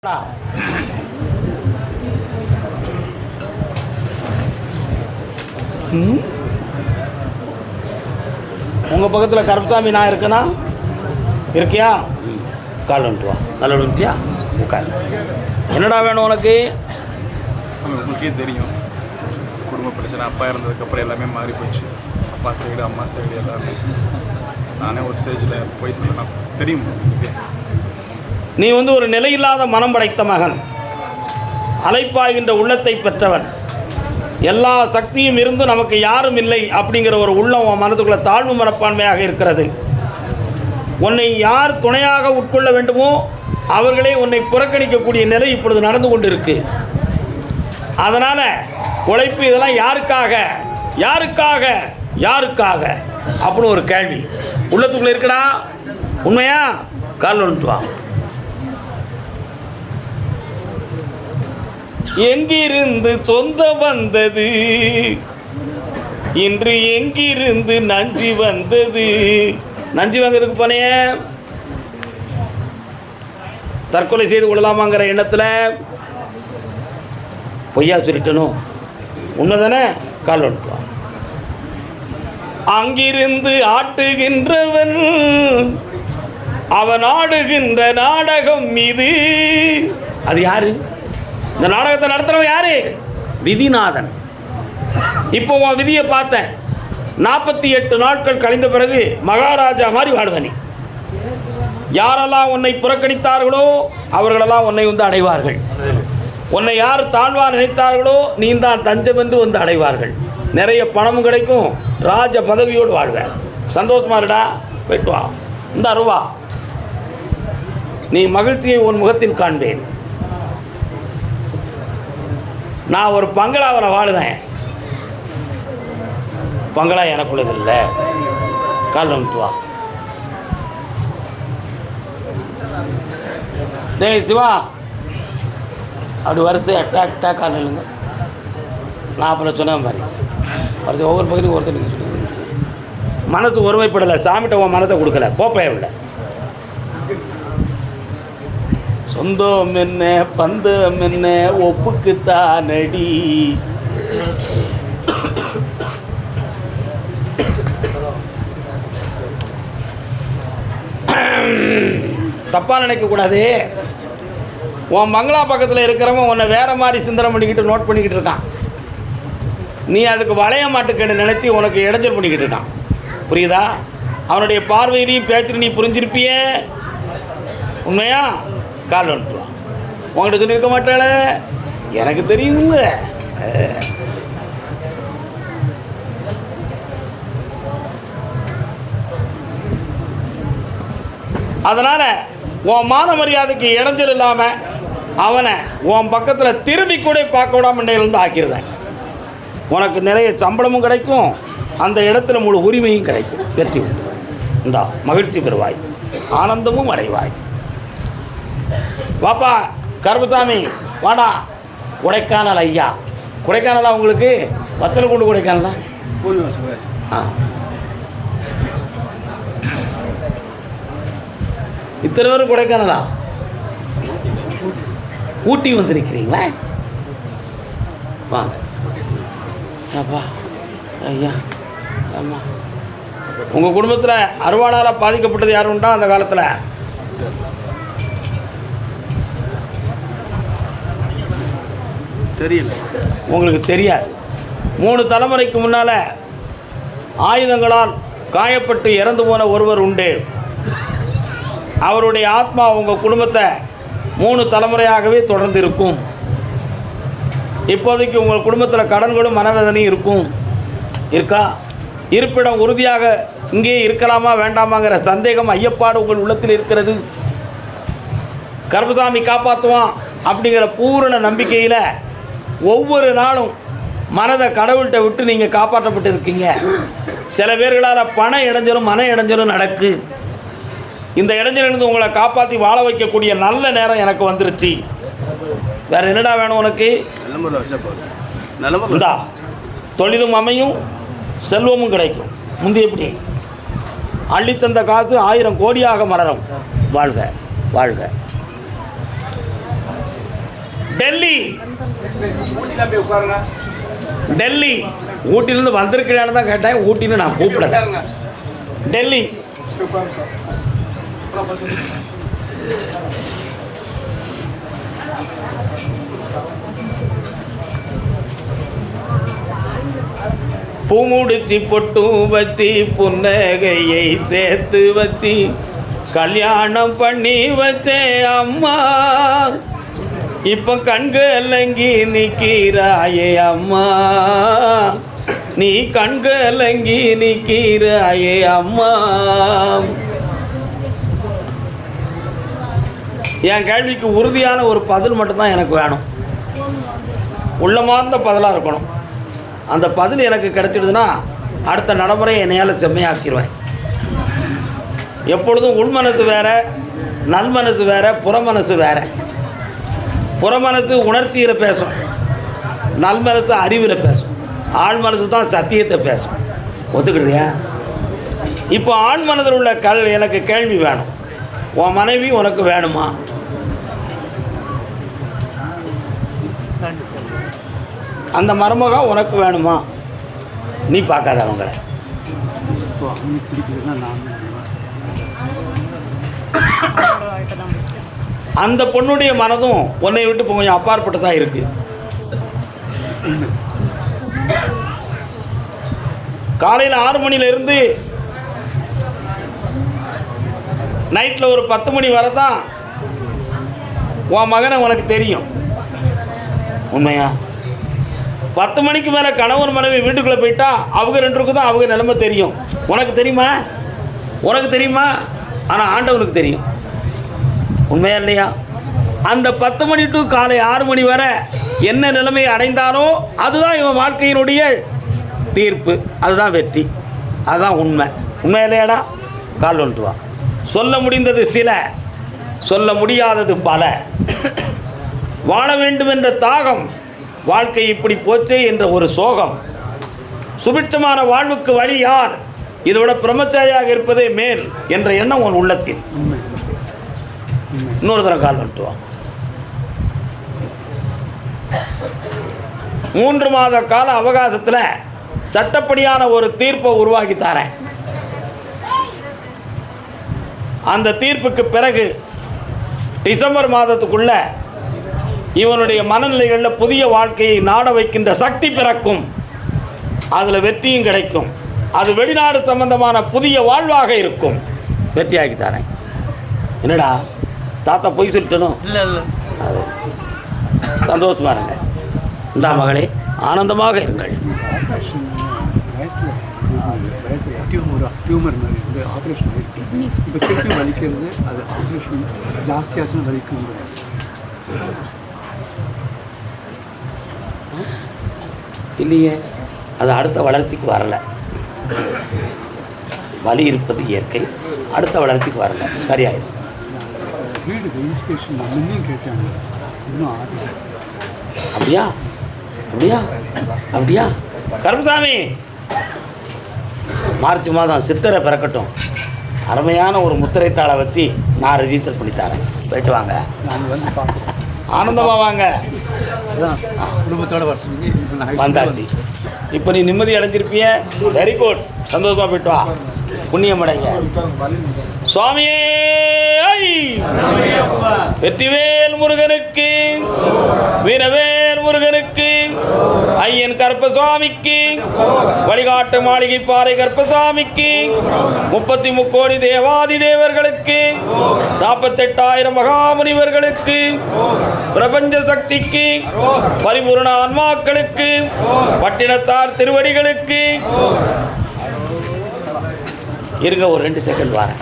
உங்கள் பக்கத்தில் கருப்புசாமி நான் இருக்கேனா? இருக்கியா? கால் வந்துட்டு வா. நல்ல வந்துட்டியா? உட்கார். என்னடா வேணும் உனக்கு? உங்களுக்கே தெரியும், குடும்ப பிரச்சனை. அப்பா இறந்ததுக்கப்புறம் எல்லாமே மாறி போச்சு. அப்பா சைடு அம்மா சைடு எல்லாமே. நானே ஒரு ஸ்டேஜில் போய் சொன்னேன். தெரியும், நீ ஒரு நிலையில்லாத மனம் படைத்த மகன், அலைப்பாய்கின்ற உள்ளத்தை பெற்றவன். எல்லா சக்தியும் இருந்து நமக்கு யாரும் இல்லை அப்படிங்கிற ஒரு உள்ளம் உன் மனதுக்குள்ள தாழ்வு மனப்பான்மையாக இருக்கிறது. உன்னை யார் துணையாக உட்கொள்ள வேண்டுமோ அவர்களே உன்னை புறக்கணிக்கக்கூடிய நிலை இப்பொழுது நடந்து கொண்டு இருக்கு. அதனால் உழைப்பு இதெல்லாம் யாருக்காக யாருக்காக யாருக்காக அப்படின்னு ஒரு கேள்வி உள்ளத்துக்குள்ளே இருக்குடா. உண்மையா? கால் வந்துட்டு வா. எங்கிருந்து சொந்தம் வந்தது, இன்று எங்கிருந்து நஞ்சு வந்தது? நஞ்சு வாங்கிறதுக்கு போனே தற்கொலை செய்து கொள்ளலாமாங்கிற எண்ணத்தில் பொய்யா சொல்லிட்டனும். உண்மைதானே? கால் வந்துட்டு. அங்கிருந்து ஆட்டுகின்றவன் அவன் ஆடுகின்ற நாடகம் மீது. அது யாரு? இந்த நாடகத்தை நடத்துகிறவன் யாரு? விதிநாதன். இப்போ உன் விதியை பார்த்தேன். 48 நாட்கள் கழிந்த பிறகு மகாராஜா மாதிரி வாடுவனி. யாரெல்லாம் உன்னை புறக்கணித்தார்களோ அவர்களெல்லாம் உன்னை அடைவார்கள். உன்னை யார் தாழ்வா நினைத்தார்களோ நீ தான் தஞ்சம் என்று அடைவார்கள். நிறைய பணமும் கிடைக்கும், ராஜ பதவியோடு வாழ்வேன். சந்தோஷமா இருடா. போயிட்டு வா. இந்த அருவா, நீ மகிழ்ச்சியை உன் முகத்தில் காண்பேன். நான் ஒரு பங்களாவில் வாழுதேன். பங்களா எனக்குள்ளது இல்லை. கால் வந்துட்டு வா. டேய் சிவா, அப்படி வரிசை அட்டாக் கால் இல்லைங்க. நான் அப்புறம் சொன்ன மாதிரி வரிசை ஒவ்வொரு பகுதியும் ஒருத்தர் சொல்லுங்க. மனசு ஒருமைப்படலை. சாமிட்ட உன் மனத்தை கொடுக்கல. போப்பைய விட சொந்தம் என்ன பந்தம் என்ன ஒப்புக்குத்தானடி. தப்பா நினைக்கக்கூடாது. உன் பங்களா பக்கத்தில் இருக்கிறவன் உன்னை வேற மாதிரி சிந்தனை பண்ணிக்கிட்டு நோட் பண்ணிக்கிட்டு இருக்கான். நீ அதுக்கு வளைய மாட்டுக்கேன்னு நினைச்சி உனக்கு இடைஞ்சல் பண்ணிக்கிட்டு இருக்கான். புரியுதா? அவனுடைய பார்வையிலையும் பேச்சு நீ புரிஞ்சிருப்பிய. உண்மையா? கால் வந்துட்டு. உங்கள்கிட்ட சொல்லியிருக்க மாட்டாள, எனக்கு தெரியுங்க. அதனால் உன் மான மரியாதைக்கு இடைஞ்சல் இல்லாமல் அவனை உன் பக்கத்தில் திரும்பி கூட பார்க்க விடாம இருந்து ஆக்கிடுதேன். உனக்கு நிறைய சம்பளமும் கிடைக்கும், அந்த இடத்துல முழு உரிமையும் கிடைக்கும். வெற்றி இந்தா மகிழ்ச்சி பெறுவாய், ஆனந்தமும் அடைவாய். வாப்பா கருப்புசாமி, வாடா. கொடைக்கானல் ஐயா. கொடைக்கானலா உங்களுக்கு? வத்தலை கொண்டு கொடைக்கானலா? இத்தனை பேரும் கொடைக்கானலா? ஊட்டி வந்திருக்கிறீங்களா? வாங்க அப்பா ஐயா. ஆமாம், உங்கள் குடும்பத்தில் அறுவாடால் பாதிக்கப்பட்டது யாரும் உண்டா அந்த காலத்தில்? தெரியல. உங்களுக்கு தெரியாது. 3 தலைமுறைக்கு முன்னால் ஆயுதங்களால் காயப்பட்டு இறந்து போன ஒருவர் உண்டு. அவருடைய ஆத்மா உங்கள் குடும்பத்தை 3 தலைமுறையாகவே தொடர்ந்து இருக்கும். இப்போதைக்கு உங்கள் குடும்பத்தில் கடன்களும் மனவேதனையும் இருக்கும். இருக்கா? இருப்பிடம் உறுதியாக இங்கே இருக்கலாமா வேண்டாமாங்கிற சந்தேகம், ஐயப்பாடு உங்கள் உள்ளத்தில் இருக்கிறது. கருப்புசாமி காப்பாற்றுவான் அப்படிங்கிற பூரண நம்பிக்கையில் ஒவ்வொரு நாளும் மனதை கடவுள்கிட்ட விட்டு நீங்கள் காப்பாற்றப்பட்டு இருக்கீங்க. சில பேர்களால் பண இடைஞ்சலும் மன இடைஞ்சலும் நடக்கு. இந்த இடைஞ்சலிருந்து உங்களை காப்பாற்றி வாழ வைக்கக்கூடிய நல்ல நேரம் எனக்கு வந்துருச்சு. வேறு என்னடா வேணும் உனக்கு? இந்தா, தொழிலும் அமையும், செல்வமும் கிடைக்கும். முந்தி எப்படி அள்ளித்தந்த காசு 1000 கோடியாக மலரும். வாழ்க வாழ்க. டெல்லி. டெல்லி. ஊட்டியிலேருந்து வந்திருக்கிறான்னு தான் கேட்டேன், ஊட்டின்னு நான் கூப்பிடல. டெல்லி. பூமுடிச்சு பொட்டு வச்சு புன்னகையை சேர்த்து வச்சு கல்யாணம் பண்ணி வச்சேன் அம்மா. இப்போ கண்கலங்கி நிற்கிறாயே அம்மா, நீ கண்கலங்கி நிற்கிறாயே அம்மா. என் கேள்விக்கு உறுதியான ஒரு பதில் மட்டும்தான் எனக்கு வேணும். உள்ளமார்ந்த பதிலாக இருக்கணும். அந்த பதில் எனக்கு கிடைச்சிடுதுன்னா அடுத்த நடைமுறை என்னையால் செம்மையாக்கிடுவேன். எப்பொழுதும் உள்மனசு வேறு, நல்மனசு வேறு, புறமனசு வேறு. புறமனசு உணர்ச்சியில் பேசும், நல்மனசு அறிவில் பேசும், ஆழ் மனசு தான் சத்தியத்தை பேசும். ஒத்துக்கிறியா? இப்போ ஆண் மனதில் உள்ள எனக்கு கேள்வி வேணும். உன் மனைவி உனக்கு வேணுமா? அந்த மருமகம் உனக்கு வேணுமா? நீ பார்க்காத அவங்கள. அந்த பொண்ணுடைய மனதும் உன்னை விட்டு இப்போ கொஞ்சம் அப்பாற்பட்டதாக இருக்கு. காலையில் 6 மணிலேருந்து நைட்டில் ஒரு 10 மணி வரை தான் உன் மகனை உனக்கு தெரியும். உண்மையா? 10 மணிக்கு மேலே கணவன் மனைவி வீட்டுக்குள்ளே போயிட்டா அவங்க 2 பேருக்கும் தான் அவங்க நிலைமை தெரியும். உனக்கு தெரியுமா? உனக்கு தெரியுமா? ஆனால் ஆண்டவனுக்கு தெரியும். உண்மையா இல்லையா? அந்த 10 மணி டு காலை 6 மணி வரை என்ன நிலைமை அடைந்தானோ அதுதான் இவன் வாழ்க்கையினுடைய தீர்ப்பு, அதுதான் வெற்றி, அதுதான் உண்மை. உண்மை இல்லையாடா? கால் வந்துட்டு வா. சொல்ல முடிந்தது சில, சொல்ல முடியாதது பல. வாழ வேண்டும் என்ற தாகம், வாழ்க்கை இப்படி போச்சே என்ற ஒரு சோகம். சுபிட்சமான வாழ்வுக்கு வழி யார்? இதைவிட பிரம்மச்சாரியாக இருப்பதே மேல் என்ற எண்ணம் உன் உள்ளத்தில். இன்னொரு தடவை கால் வந்துட்டு வா. 3 மாத கால அவகாசத்தில் சட்டப்படியான ஒரு தீர்ப்பை உருவாக்கி தரேன். அந்த தீர்ப்புக்கு பிறகு டிசம்பர் மாதத்துக்குள்ள இவனுடைய மனநிலைகளில் புதிய வாழ்க்கையை நாட வைக்கின்ற சக்தி பிறக்கும். அதில் வெற்றியும் கிடைக்கும். அது வெளிநாடு சம்பந்தமான புதிய வாழ்வாக இருக்கும். வெற்றியாக்கி தரேன். என்னடா தாத்தா போய் சொல்லிட்டனும்? இல்லை இல்லை, அது சந்தோஷமாக இருங்க. இந்த மகளே ஆனந்தமாக இருங்கள். டியூமர் மாதிரி வந்து ஆப்ரேஷன் ஆகிருக்கு. இப்போ திருப்பி வலிக்கிறது, அது ஆப்ரேஷன் ஜாஸ்தியாச்சுன்னா வலிக்கும். இல்லையே, அது அடுத்த வளர்ச்சிக்கு வரலை. வலி இருப்பது இயற்கை, அடுத்த வளர்ச்சிக்கு வரலை, சரியாயிடும். வீடு ரெஜிஸ்ட்ரேஷன் நான் முன்னையும் கேட்டாங்க, இன்னும் ஆகலை. அப்படியா? அப்படியா? அப்படியா? கருப்புசாமி, மார்ச் மாதம் சித்திரை பிறக்கட்டும். அருமையான ஒரு முத்திரைத்தாளை வச்சு நான் ரெஜிஸ்டர் பண்ணி தரேன். போயிட்டு வாங்க, நாங்கள் வந்து பார்க்குறோம். ஆனந்தமாக வாங்க. அதான் குடும்பத்தோட வர சொல்லி வந்தாச்சு. இப்போ நீ நிம்மதி அடைஞ்சிருப்பிய. வெரி குட், சந்தோஷமாக போயிட்டு வா. புண்ணியம் அடைங்க. சுவாமியே வெற்றிவேல் முருகனுக்கு, வீரவேல் முருகனுக்கு, ஐயன் கருப்பசாமிக்கு, வழிகாட்டு மாளிகை பாறை கருப்பசாமிக்கு, 33 கோடி தேவாதி தேவர்களுக்கு, 48,000 மகாமுனிவர்களுக்கு, பிரபஞ்ச சக்திக்கு, பரிபூர்ண ஆன்மாக்களுக்கு, பட்டினத்தார் திருவடிகளுக்கு. இருங்க, ஒரு 2 செகண்ட் வாரம்